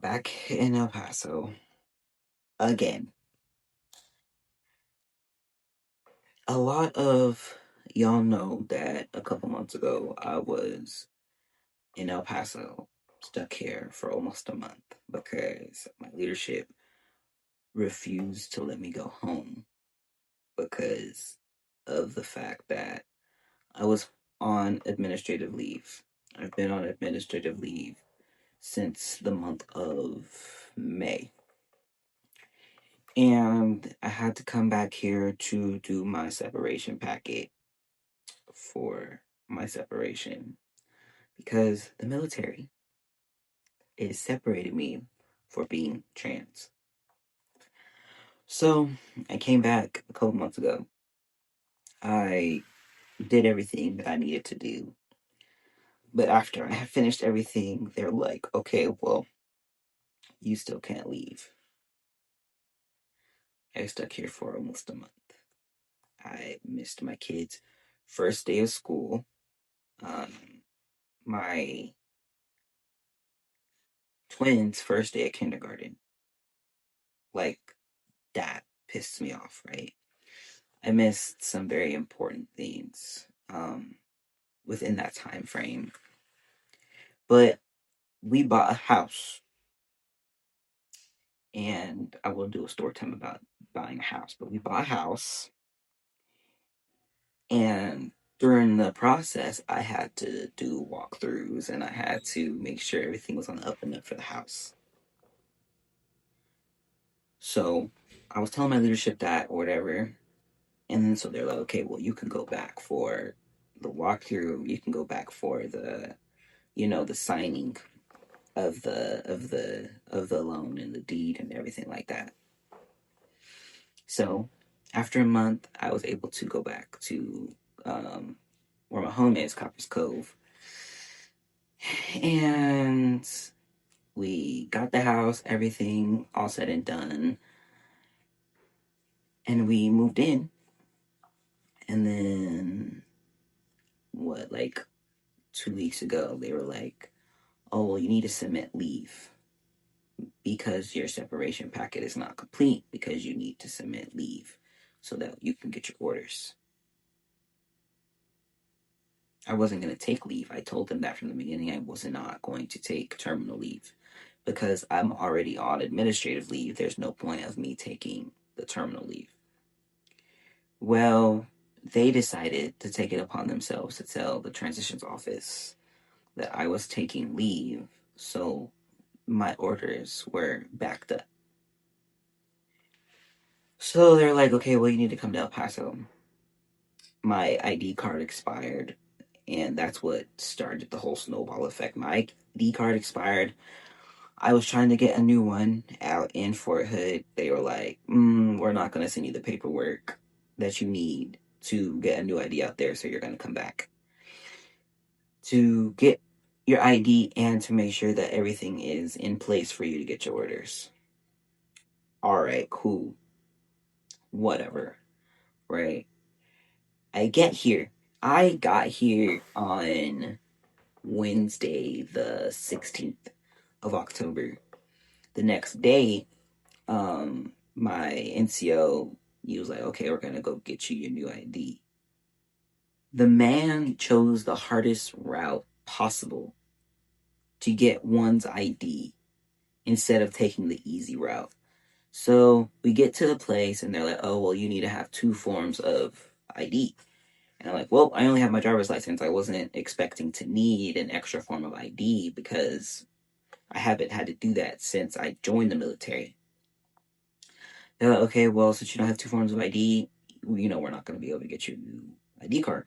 back in El Paso again. A lot of y'all know that a couple months ago I was in El Paso, stuck here for almost a month because my leadership refused to let me go home because of the fact that I was on administrative leave. I've been on administrative leave since the month of May. And I had to come back here to do my separation packet for my separation because the military is separating me for being trans. So I came back a couple months ago. I did everything that I needed to do. But after I had finished everything, they're like, okay, well, you still can't leave. I was stuck here for almost a month. I missed my kids' first day of school. Um, my twins' first day at kindergarten. Like, that pissed me off, right? I missed some very important things within that time frame. But we bought a house, and I will do a story time about buying a house. But we bought a house, and during the process, I had to do walkthroughs, and I had to make sure everything was on the up and up for the house. So I was telling my leadership that or whatever, and then so they're like, okay, well, you can go back for the walkthrough. You can go back for the signing of the loan and the deed and everything like that. So after a month, I was able to go back to um, where my home is, Copper's Cove, and we got the house, everything all said and done, and we moved in. And then what, like 2 weeks ago, they were like, oh, well, you need to submit leave because your separation packet is not complete because you need to submit leave so that you can get your orders. I wasn't going to take leave. I told them that from the beginning. I was not going to take terminal leave because I'm already on administrative leave. There's no point of me taking the terminal leave. Well, they decided to take it upon themselves to tell the transitions office that I was taking leave, so my orders were backed up. So they're like, okay, well, you need to come to El Paso. My ID card expired, and that's what started the whole snowball effect. My ID card expired. I was trying to get a new one out in Fort Hood. They were like, we're not going to send you the paperwork that you need to get a new ID out there, so you're going to come back to get your ID and to make sure that everything is in place for you to get your orders. All right, cool. Whatever, right? I get here. I got here on Wednesday, the 16th of October. The next day, my NCO, he was like, okay, we're gonna go get you your new ID. The man chose the hardest route possible to get one's ID instead of taking the easy route. So we get to the place and they're like, oh, well, you need to have two forms of ID. And I'm like, well, I only have my driver's license. I wasn't expecting to need an extra form of ID because I haven't had to do that since I joined the military. They're like, okay, well, since you don't have two forms of ID, we're not going to be able to get you a new ID card.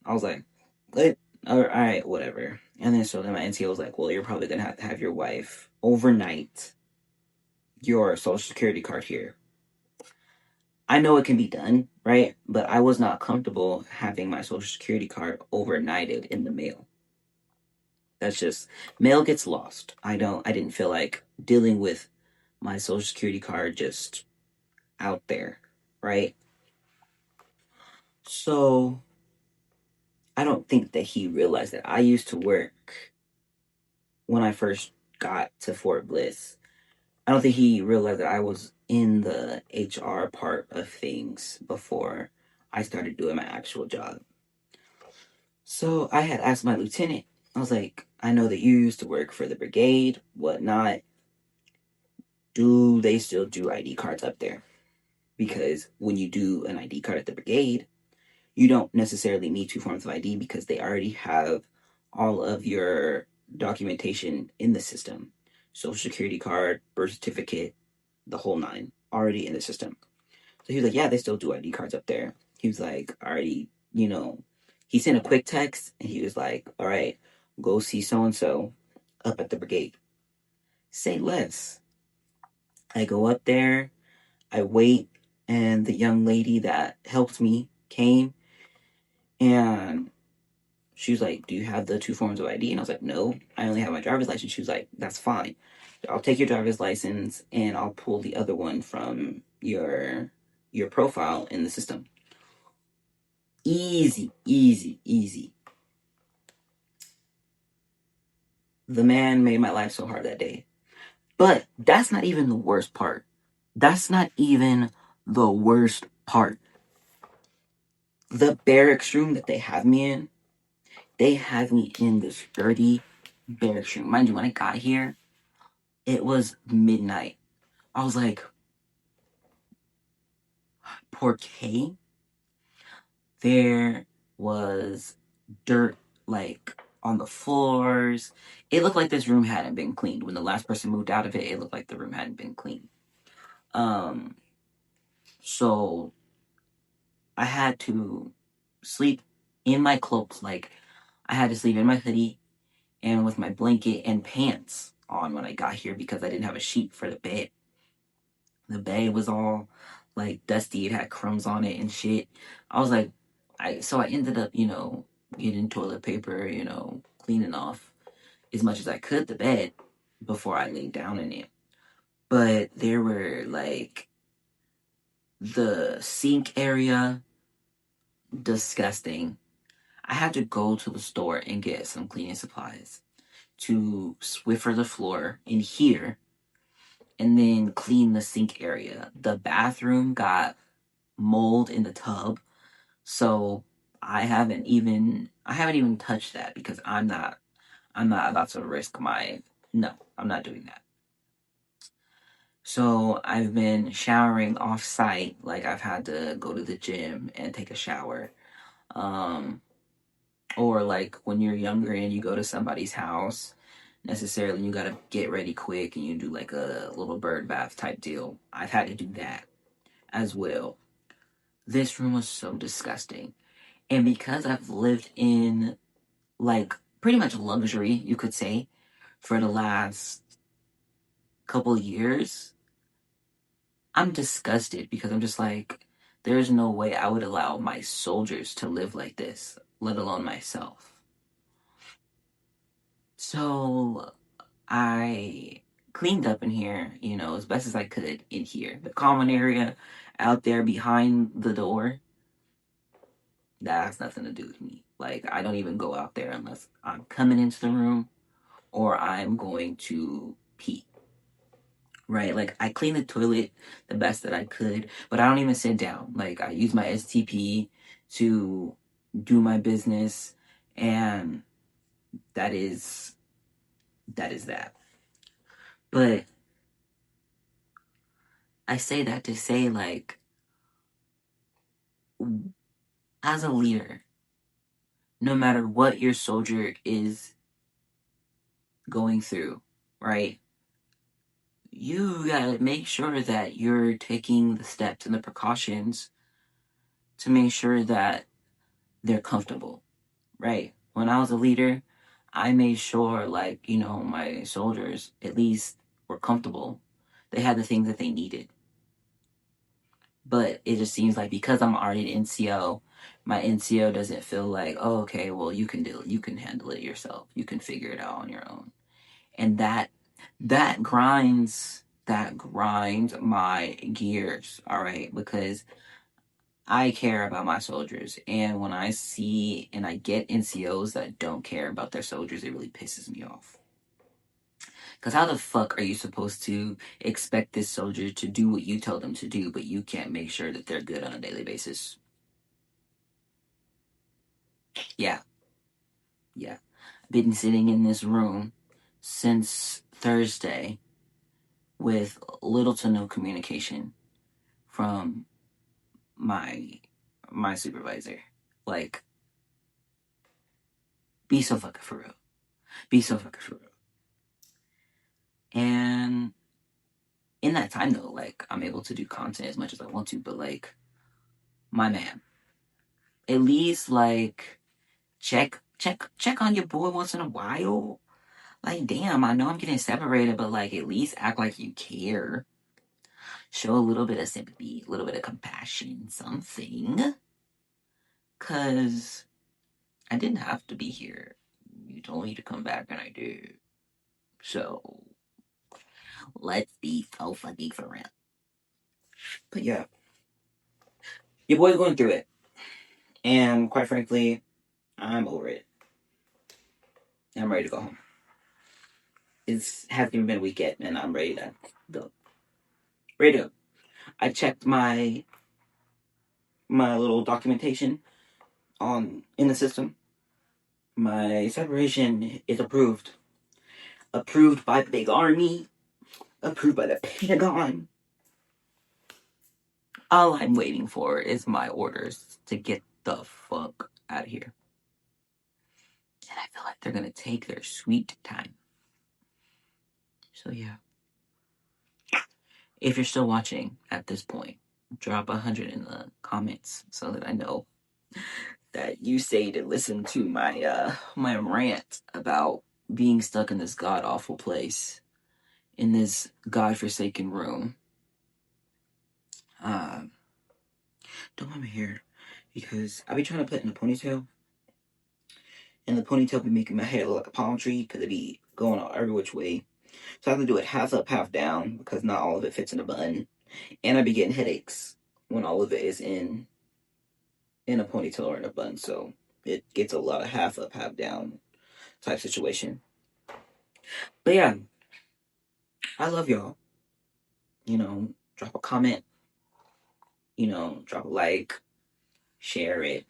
I was like, what? All right, whatever. And then my NCO was like, well, you're probably going to have your wife overnight your social security card here. I know it can be done, right? But I was not comfortable having my social security card overnighted in the mail. That's just mail gets lost. I didn't feel like dealing with my social security card just out there, right? So I don't think that he realized that I used to work when I first got to Fort Bliss. I don't think he realized that I was in the HR part of things before I started doing my actual job. So I had asked my lieutenant, I was like, I know that you used to work for the brigade, whatnot. Do they still do ID cards up there? Because when you do an ID card at the brigade, you don't necessarily need two forms of ID because they already have all of your documentation in the system. Social security card, birth certificate, the whole nine, already in the system. So he was like, yeah, they still do ID cards up there. He was like, already, he sent a quick text and he was like, all right, go see so and so up at the brigade. Say less. I go up there, I wait, and the young lady that helped me came and she was like, do you have the two forms of ID? And I was like, no, I only have my driver's license. She was like, that's fine. I'll take your driver's license and I'll pull the other one from your profile in the system. Easy, easy, easy. The man made my life so hard that day. But that's not even the worst part. That's not even the worst part. The barracks room that they have me in, they have me in this dirty barracks room. Mind you, when I got here, it was midnight. I was like, poor Kay. There was dirt like on the floors. It looked like this room hadn't been cleaned. When the last person moved out of it, it looked like the room hadn't been cleaned. Um, so I had to sleep in my clothes. Like I had to sleep in my hoodie and with my blanket and pants on when I got here because I didn't have a sheet for the bed. The bed was all like dusty. It had crumbs on it and shit. I was like, I ended up, getting toilet paper, cleaning off as much as I could the bed before I laid down in it. But there were like the sink area, disgusting. I had to go to the store and get some cleaning supplies to Swiffer the floor in here and then clean the sink area. The bathroom got mold in the tub. So I haven't even touched that because I'm not about to risk my no, I'm not doing that. So I've been showering off site, like I've had to go to the gym and take a shower. Um or like when you're younger and you go to somebody's house, necessarily you gotta get ready quick and you do like a little bird bath type deal. I've had to do that as well. This room was so disgusting. And because I've lived in like pretty much luxury, you could say, for the last couple years, I'm disgusted because I'm just like, there's no way I would allow my soldiers to live like this, let alone myself. So I cleaned up in here, as best as I could in here. The common area out there behind the door, that has nothing to do with me. Like, I don't even go out there unless I'm coming into the room or I'm going to pee. Right? Like, I clean the toilet the best that I could, but I don't even sit down. Like, I use my STP to do my business, and that is that. But I say that to say, like, as a leader, no matter what your soldier is going through, right? You gotta make sure that you're taking the steps and the precautions to make sure that they're comfortable, right? When I was a leader, I made sure, like, my soldiers at least were comfortable. They had the things that they needed. But it just seems like because I'm already an NCO, my NCO doesn't feel like, oh, okay, well, you can do it. You can handle it yourself. You can figure it out on your own. And that grinds my gears, all right? Because I care about my soldiers. And when I see and I get NCOs that don't care about their soldiers, it really pisses me off. Because how the fuck are you supposed to expect this soldier to do what you tell them to do, but you can't make sure that they're good on a daily basis? Yeah. Yeah. Been sitting in this room since Thursday with little to no communication from my supervisor. Like, be so fucking for real. Be so fucking for real. And in that time though, like, I'm able to do content as much as I want to, but like, my man, at least like check on your boy once in a while. Like, damn, I know I'm getting separated, but like, at least act like you care. Show a little bit of sympathy, a little bit of compassion, something. Cause I didn't have to be here. You told me to come back, and I did. So let's be so fucking for real. But yeah, your boy's going through it, and quite frankly, I'm over it. I'm ready to go home. It hasn't even been a week yet, and I'm ready to go. Ready to go. I checked my little documentation on in the system. My separation is approved. Approved by the big army. Approved by the Pentagon. All I'm waiting for is my orders to get the fuck out of here. And I feel like they're gonna take their sweet time. So yeah. If you're still watching at this point, drop 100 in the comments so that I know that you stayed to listen to my rant about being stuck in this god awful place, in this god-forsaken room. Don't mind my hair, because I be trying to put in a ponytail, and the ponytail be making my hair look like a palm tree because it be going all every which way. So I have to do it half up, half down, because not all of it fits in a bun, and I be getting headaches when all of it is in a ponytail or in a bun. So it gets a lot of half up, half down type situation. But yeah, I love y'all. Drop a comment, drop a like, share it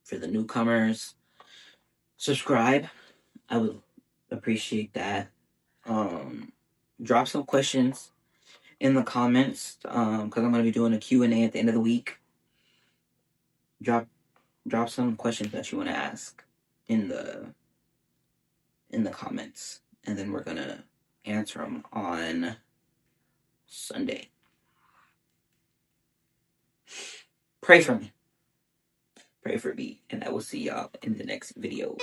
for the newcomers. Subscribe. I would appreciate that. Drop some questions in the comments, because I'm going to be doing a Q&A at the end of the week. Drop some questions that you want to ask in the comments, and then we're going to answer them on Sunday. Pray for me. Pray for me, and I will see y'all in the next video.